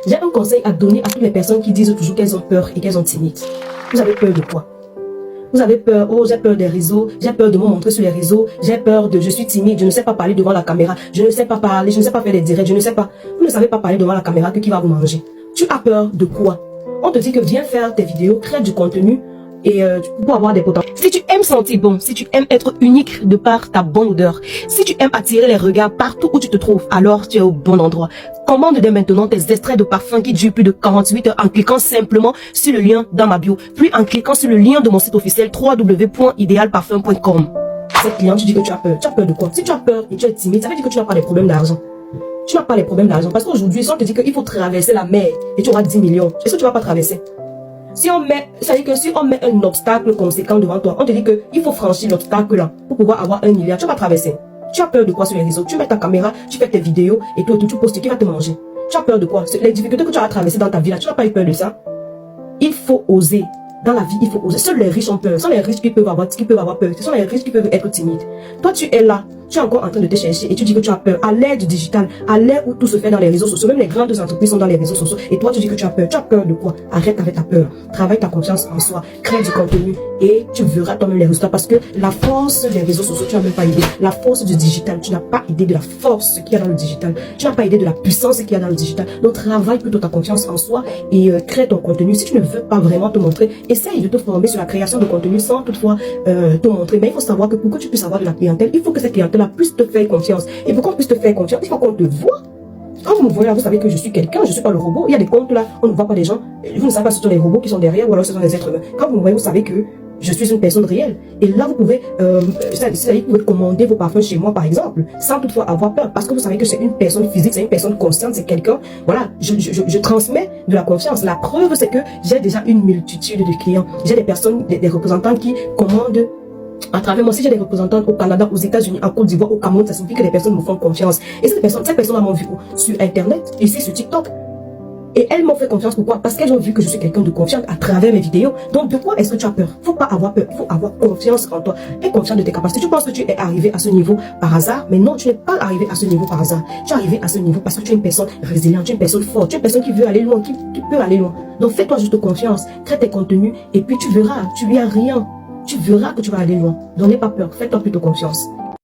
J'ai un conseil à donner à toutes les personnes qui disent toujours qu'elles ont peur et qu'elles sont timides. Vous avez peur de quoi? Vous avez peur, oh j'ai peur des réseaux, j'ai peur de me montrer sur les réseaux, j'ai peur de, je suis timide, je ne sais pas parler devant la caméra, je ne sais pas parler, je ne sais pas faire des directs, je ne sais pas. Vous ne savez pas parler devant la caméra que qui va vous manger. Tu as peur de quoi? On te dit que viens faire tes vidéos, crée du contenu et pour avoir des potentiels. Si tu aimes sentir bon, si tu aimes être unique de par ta bonne odeur, si tu aimes attirer les regards partout où tu te trouves, alors tu es au bon endroit. Commande dès maintenant tes extraits de parfum qui durent plus de 48 heures en cliquant simplement sur le lien dans ma bio, puis en cliquant sur le lien de mon site officiel www.idealparfum.com. Cette cliente, tu dis que tu as peur. Tu as peur de quoi? Si tu as peur et tu es timide, ça veut dire que tu n'as pas les problèmes d'argent. Tu n'as pas les problèmes d'argent parce qu'aujourd'hui, si on te dit qu'il faut traverser la mer et tu auras 10 millions, est-ce que tu vas pas traverser? Si on met, ça veut dire que si on met un obstacle conséquent devant toi, on te dit qu'il faut franchir l'obstacle là pour pouvoir avoir 1 milliard, tu vas traverser. Tu as peur de quoi sur les réseaux? Tu mets ta caméra, tu fais tes vidéos et tout, tu postes, qui va te manger? Tu as peur de quoi? Les difficultés que tu as traversées dans ta vie là, tu n'as pas eu peur de ça? Il faut oser. Dans la vie, il faut oser. Seuls les riches ont peur. Ce sont les riches qui peuvent avoir peur. Ce sont les riches qui peuvent être timides. Toi, tu es là. Tu es encore en train de te chercher et tu dis que tu as peur. À l'ère du digital, à l'ère où tout se fait dans les réseaux sociaux, même les grandes entreprises sont dans les réseaux sociaux. Et toi, tu dis que tu as peur. Tu as peur de quoi? Arrête avec ta peur. Travaille ta confiance en soi. Crée du contenu et tu verras toi-même les résultats. Parce que la force des réseaux sociaux, tu n'as même pas idée. La force du digital, tu n'as pas idée de la force qu'il y a dans le digital. Tu n'as pas idée de la puissance qu'il y a dans le digital. Donc, travaille plutôt ta confiance en soi et crée ton contenu. Si tu ne veux pas vraiment te montrer, essaye de te former sur la création de contenu sans toutefois te montrer. Mais il faut savoir que pour que tu puisses avoir de la clientèle, il faut que cette clientèle-là puisse te faire confiance. Et pour qu'on puisse te faire confiance, il faut qu'on te voit. Quand vous me voyez là, vous savez que je suis quelqu'un, je ne suis pas le robot. Il y a des comptes là, on ne voit pas les gens. Vous ne savez pas si ce sont les robots qui sont derrière ou alors ce sont des êtres humains. Quand vous me voyez, vous savez que je suis une personne réelle. Et là, vous pouvez, vous pouvez commander vos parfums chez moi, par exemple, sans toutefois avoir peur. Parce que vous savez que c'est une personne physique, c'est une personne consciente, c'est quelqu'un. Voilà, je transmets de la confiance. La preuve, c'est que j'ai déjà une multitude de clients. J'ai des personnes, des représentants qui commandent à travers moi. Si j'ai des représentants au Canada, aux États-Unis, en Côte d'Ivoire, au Cameroun, ça signifie que les personnes me font confiance. Et ces personnes m'ont vu sur Internet, ici sur TikTok. Et elles m'ont fait confiance. Pourquoi? Parce qu'elles ont vu que je suis quelqu'un de confiant à travers mes vidéos. Donc de quoi est-ce que tu as peur? Faut pas avoir peur, il faut avoir confiance en toi. Aie confiance de tes capacités. Tu penses que tu es arrivé à ce niveau par hasard, mais non, tu n'es pas arrivé à ce niveau par hasard. Tu es arrivé à ce niveau parce que tu es une personne résiliente, tu es une personne forte, tu es une personne qui veut aller loin, qui peut aller loin. Donc fais-toi juste confiance, crée tes contenus et puis tu verras, tu n'y as rien. Tu verras que tu vas aller loin. Donc n'aie pas peur, fais-toi plutôt confiance.